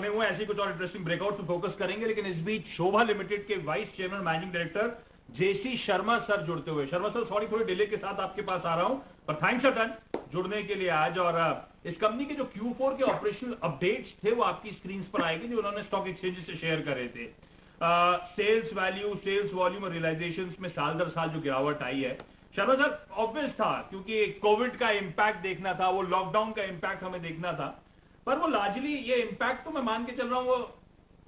बने हुए हैं, ऐसे कुछ और इंटरेस्टिंग ब्रेकआउट पे फोकस करेंगे। लेकिन इस बीच शोभा लिमिटेड के वाइस चेयरमैन मैनेजिंग डायरेक्टर जेसी शर्मा सर जुड़ते हुए। शर्मा सर, सॉरी थोड़ी डिले के साथ आपके पास आ रहा हूं, पर थैंक्स अ टन जुड़ने के लिए आज। और इस कंपनी के जो Q4 के ऑपरेशनल अपडेट्स थे वो आपकी स्क्रीन पर आएंगे, जो उन्होंने स्टॉक एक्सचेंज से शेयर करे थे। सेल्स वैल्यू, सेल्स वॉल्यूम और रियलाइजेशन में साल दर साल जो गिरावट आई है, शर्मा सर ऑब्वियस था क्योंकि कोविड का इंपैक्ट देखना था, वो लॉकडाउन का इंपैक्ट हमें देखना था, पर वो लार्जली ये इंपैक्ट तो मैं मान के चल रहा हूँ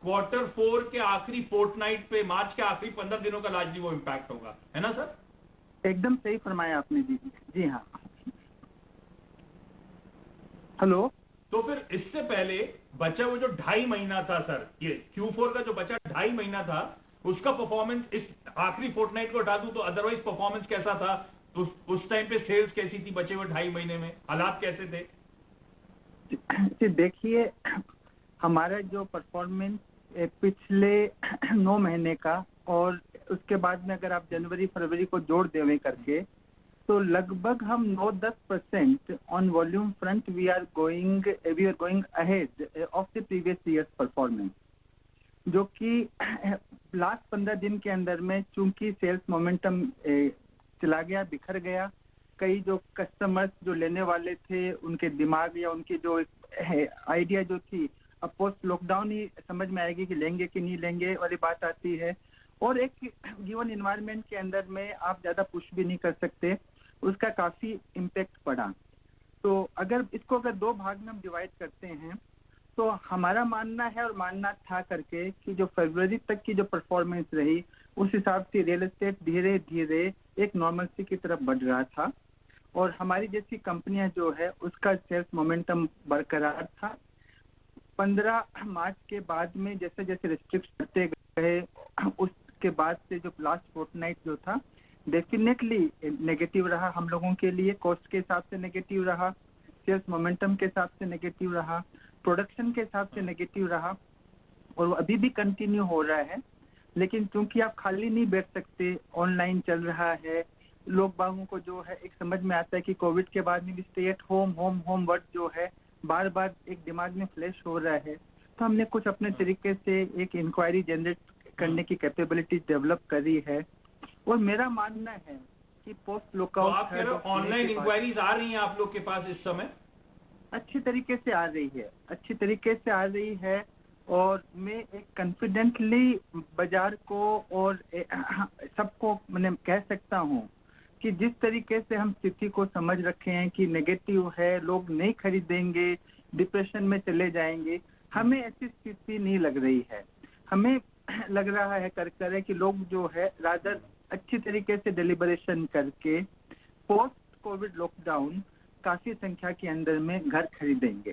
वो Q4 के आखिरी फोर्टनाइट पे, मार्च के आखिरी 15 दिनों का लार्जली वो इंपैक्ट होगा, है ना सर? एकदम सही फरमाया आपने जी हाँ। हेलो। तो फिर इससे पहले बचा वो जो 2.5 महीना था सर, ये Q4 का जो बचा 2.5 महीना था, उसका परफॉर्मेंस इस आखिरी फोर्टनाइट को हटा दूं तो अदरवाइज परफॉर्मेंस कैसा था? तो उस टाइम पे सेल्स कैसी थी बचे हुए 2.5 महीने में, हालात कैसे थे? देखिए, हमारा जो परफॉर्मेंस पिछले 9 महीने का और उसके बाद में अगर आप जनवरी फरवरी को जोड़ देवे करके, तो लगभग हम 9-10% on volume front we are going ahead of the previous years performance, जो कि लास्ट 15 दिन के अंदर में चूंकि सेल्स मोमेंटम चला गया, बिखर गया, कई जो कस्टमर्स जो लेने वाले थे उनके दिमाग या उनकी जो आइडिया जो थी, अब पोस्ट लॉकडाउन ही समझ में आएगी कि लेंगे कि नहीं लेंगे वाली बात आती है। और एक गिवन इन्वायरमेंट के अंदर में आप ज़्यादा पुश भी नहीं कर सकते, उसका काफ़ी इम्पेक्ट पड़ा। तो अगर इसको अगर 2 भाग में हम डिवाइड करते हैं, तो हमारा मानना है और मानना था करके कि जो फरवरी तक की जो परफॉर्मेंस रही, उस हिसाब से रियल एस्टेट धीरे धीरे एक नॉर्मलसी की तरफ बढ़ रहा था और हमारी जैसी कंपनियां जो है उसका सेल्स मोमेंटम बरकरार था। 15 मार्च के बाद में जैसे जैसे रिस्ट्रिक्ट करते गए, उसके बाद से जो लास्ट फोर्टनाइट जो था डेफिनेटली नेगेटिव रहा हम लोगों के लिए, कॉस्ट के हिसाब से नेगेटिव रहा, सेल्स मोमेंटम के हिसाब से नेगेटिव रहा, प्रोडक्शन के हिसाब से नेगेटिव रहा और वो अभी भी कंटिन्यू हो रहा है। लेकिन क्योंकि आप खाली नहीं बैठ सकते, ऑनलाइन चल रहा है, लोग बागों को जो है एक समझ में आता है कि कोविड के बाद में भी स्टे एट होम वर्क जो है बार बार एक दिमाग में फ्लैश हो रहा है, तो हमने कुछ अपने तरीके से एक इंक्वायरी जनरेट करने की कैपेबिलिटी डेवलप करी है। और मेरा मानना है कि पोस्ट लॉकआउट ऑनलाइन इंक्वायरीज आ रही हैं आप लोग के पास इस समय? अच्छी तरीके से आ रही है, अच्छी तरीके से आ रही है और मैं एक कॉन्फिडेंटली बाजार को और सबको मैंने कह सकता हूँ कि जिस तरीके से हम स्थिति को समझ रखे हैं कि नेगेटिव है, लोग नहीं खरीदेंगे, डिप्रेशन में चले जाएंगे, हमें ऐसी स्थिति नहीं लग रही है। हमें लग रहा है कर कि लोग जो है रादर अच्छी तरीके से डिलिबरेशन करके पोस्ट कोविड लॉकडाउन काफी संख्या के अंदर में घर खरीदेंगे।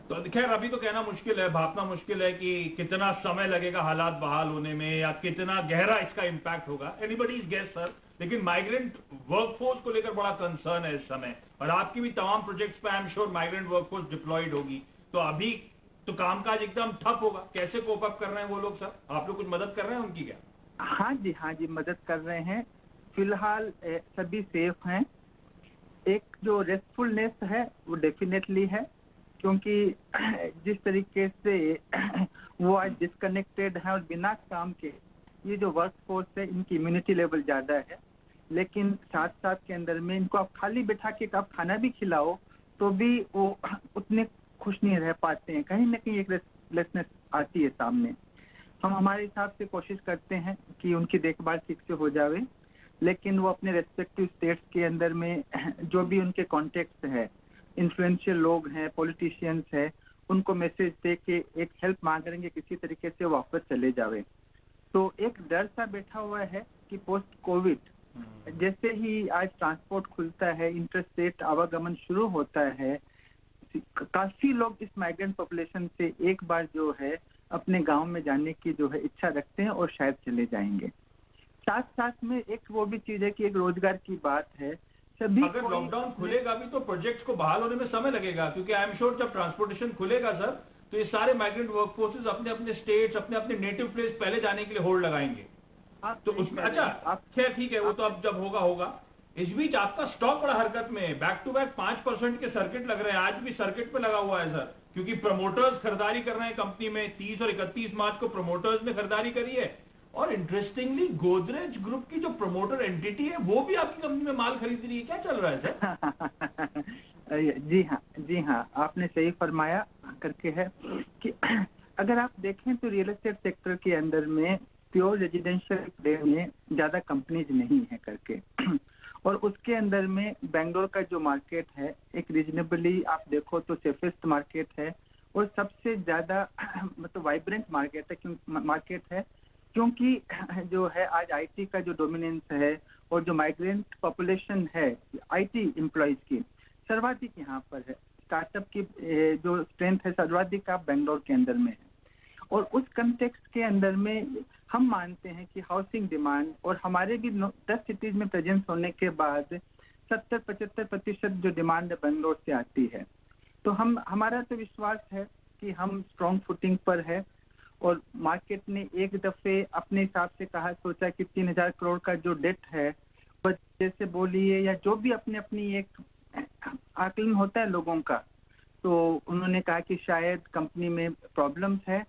तो खैर अभी तो कहना मुश्किल है, भापना मुश्किल है कि कितना समय लगेगा हालात बहाल होने में या कितना गहरा इसका इम्पैक्ट होगा, एनीबॉडीज गेस सर। लेकिन माइग्रेंट वर्कफोर्स को लेकर बड़ा कंसर्न है इस समय, और आपकी भी तमाम प्रोजेक्ट्स पे I am sure migrant workforce deployed होगी, तो अभी तो कामकाज एकदम ठप होगा। कैसे कोप अप कर रहे हैं वो लोग सर? आप लोग कुछ मदद कर रहे हैं उनकी क्या? हाँ जी मदद कर रहे हैं। फिलहाल सभी सेफ हैं। एक जो रेस्टफुलनेस है वो डेफिनेटली है, क्योंकि जिस तरीके से वो आज डिस्कनेक्टेड है और बिना काम के ये जो वर्कफोर्स है इनकी इम्यूनिटी लेवल ज़्यादा है, लेकिन साथ साथ के अंदर में इनको आप खाली बिठा के आप खाना भी खिलाओ तो भी वो उतने खुश नहीं रह पाते हैं, कहीं ना कहीं एक रेस्टलेसनेस आती है सामने। हम हमारे हिसाब से कोशिश करते हैं कि उनकी देखभाल ठीक से हो जावे, लेकिन वो अपने रेस्पेक्टिव स्टेट्स के अंदर में जो भी उनके कॉन्टेक्ट्स है, इन्फ्लुएंशियल लोग हैं, पॉलिटिशियंस हैं, उनको मैसेज दे के एक हेल्प मांग करेंगे किसी तरीके से वापस चले जावे। तो एक डर सा बैठा हुआ है कि पोस्ट कोविड जैसे ही आज ट्रांसपोर्ट खुलता है, इंटरस्टेट आवागमन शुरू होता है, काफी लोग इस माइग्रेंट पॉपुलेशन से एक बार जो है अपने गांव में जाने की जो है इच्छा रखते हैं और शायद चले जाएंगे। साथ साथ में एक वो भी चीज है कि एक रोजगार की बात है। सभी अगर लॉकडाउन खुलेगा भी तो प्रोजेक्ट्स को बहाल होने में समय लगेगा, क्योंकि आई एम श्योर जब ट्रांसपोर्टेशन खुलेगा सर तो ये सारे माइग्रेंट वर्कफोर्सेस अपने अपने स्टेट्स, अपने अपने नेटिव प्लेस पहले जाने के लिए होल्ड लगाएंगे। तो उसमें अच्छा खैर ठीक है, वो तो अब जब होगा। इस बीच आपका स्टॉक बड़ा हरकत में है, बैक टू बैक 5% के सर्किट लग रहे हैं, आज भी सर्किट पे लगा हुआ है सर, क्योंकि प्रमोटर्स खरीदारी कर रहे हैं कंपनी में। 30 और 31 मार्च को प्रमोटर्स ने खरीदारी करी है। और इंटरेस्टिंगली गोदरेज ग्रुप की जो प्रमोटर एंटिटी है वो भी आपकी कंपनी में माल खरीद रही है, क्या चल रहा है सर? जी हाँ, आपने सही फरमाया करके है कि अगर आप देखें तो रियल एस्टेट सेक्टर के अंदर में प्योर रेजिडेंशियल प्ले में ज़्यादा कंपनीज नहीं है करके, और उसके अंदर में बेंगलोर का जो मार्केट है एक रीजनेबली आप देखो तो सेफेस्ट मार्केट है और सबसे ज़्यादा मतलब वाइब्रेंट मार्केट है, क्योंकि जो है आज आईटी का जो डोमिनेंस है और जो माइग्रेंट पॉपुलेशन है आईटी एम्प्लॉयज की सर्वाधिक यहाँ पर है। स्टार्टअप की जो स्ट्रेंथ है सर्वाधिक आप बेंगलोर के अंदर में है, और उस कंटेक्स्ट के अंदर में हम मानते हैं कि हाउसिंग डिमांड और हमारे भी 10 सिटीज में प्रेजेंस होने के बाद 70-75% जो डिमांड बेंगलोर से आती है। तो हमारा तो विश्वास है कि हम स्ट्रॉन्ग फुटिंग पर है, और मार्केट ने एक दफे अपने हिसाब से सोचा कि 3,000 करोड़ का जो डेट है, जैसे बोलिए या जो भी अपनी एक आकलन होता है लोगों का, तो उन्होंने कहा कि शायद कंपनी में प्रॉब्लम्स है।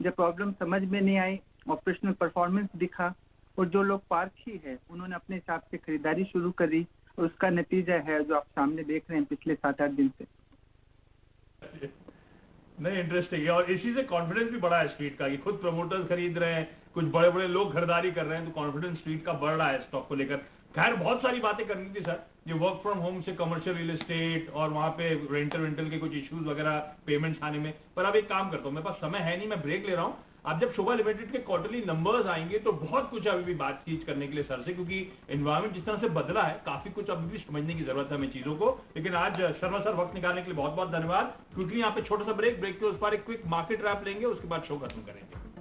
जब प्रॉब्लम समझ में नहीं आई, ऑपरेशनल परफॉर्मेंस दिखा, और जो लोग पारखी है उन्होंने अपने हिसाब से खरीदारी शुरू करी, और उसका नतीजा है जो आप सामने देख रहे हैं पिछले 7-8 दिन से। नहीं, इंटरेस्टिंग है, और इसी से कॉन्फिडेंस भी बढ़ा है स्ट्रीट का कि खुद प्रमोटर्स खरीद रहे हैं, कुछ बड़े बड़े लोग खरीदारी कर रहे हैं, तो कॉन्फिडेंस स्ट्रीट का बढ़ रहा है स्टॉक को लेकर। खैर, बहुत सारी बातें करनी थी सर, ये वर्क फ्रॉम होम से कमर्शियल रियल एस्टेट और वहां पे रेंटल के कुछ इश्यूज वगैरह पेमेंट्स आने में, पर अब एक काम करता हूँ, मेरे पास समय है नहीं, मैं ब्रेक ले रहा हूँ। आप जब शोभा लिमिटेड के क्वार्टरली नंबर्स आएंगे तो बहुत कुछ अभी भी बातचीत करने के लिए सर से, क्योंकि एनवायरमेंट जिस तरह से बदला है काफी कुछ अभी भी समझने की जरूरत है हमें चीजों को। लेकिन आज शर्मा सर वक्त निकालने के लिए बहुत बहुत धन्यवाद। क्योंकि यहाँ पे छोटा सा ब्रेक के उस पर एक क्विक मार्केट रैप लेंगे, उसके बाद शो खत्म करेंगे।